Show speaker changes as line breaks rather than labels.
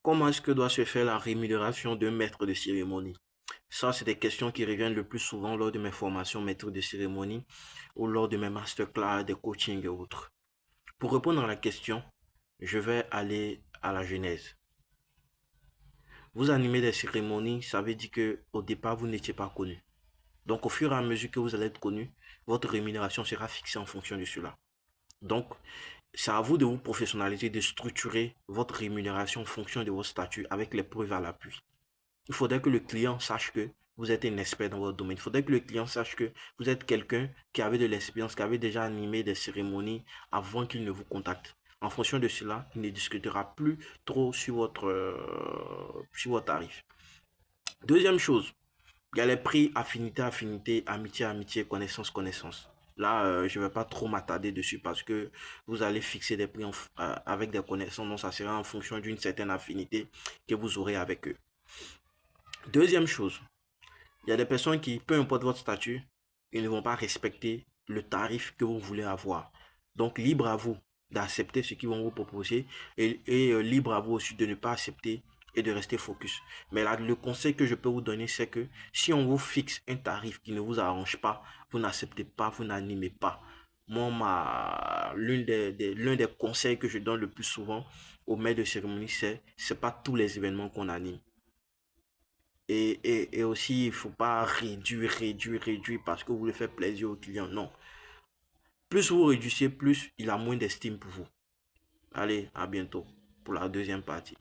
Comment est-ce que doit se faire la rémunération d'un maître de cérémonie? Ça, c'est des questions qui reviennent le plus souvent lors de mes formations maître de cérémonie ou lors de mes masterclass, des coachings et autres. Pour répondre à la question, je vais aller à la genèse. Vous animez des cérémonies, ça veut dire que au départ, vous n'étiez pas connu. Donc, au fur et à mesure que vous allez être connu, votre rémunération sera fixée en fonction de cela. Donc, c'est à vous de vous professionnaliser, de structurer votre rémunération en fonction de votre statut avec les preuves à l'appui. Il faudrait que le client sache que vous êtes un expert dans votre domaine. Il faudrait que le client sache que vous êtes quelqu'un qui avait de l'expérience, qui avait déjà animé des cérémonies avant qu'il ne vous contacte. En fonction de cela, il ne discutera plus trop sur votre tarif. Deuxième chose, il y a les prix affinité, affinité, amitié, amitié, connaissance, connaissance. Là, je ne vais pas trop m'attarder dessus parce que vous allez fixer des prix avec des connaissances. Donc, ça sera en fonction d'une certaine affinité que vous aurez avec eux. Deuxième chose, il y a des personnes qui, peu importe votre statut, ils ne vont pas respecter le tarif que vous voulez avoir. Donc, libre à vous d'accepter ce qu'ils vont vous proposer et libre à vous aussi de ne pas accepter et de rester focus. Mais là, le conseil que je peux vous donner, c'est que si on vous fixe un tarif qui ne vous arrange pas, vous n'acceptez pas, vous n'animez pas. Moi, l'un des conseils que je donne le plus souvent aux maîtres de cérémonie, c'est pas tous les événements qu'on anime. Et aussi, il ne faut pas réduire parce que vous voulez faire plaisir au client. Non. Plus vous réduisez, plus il a moins d'estime pour vous. Allez, à bientôt pour la deuxième partie.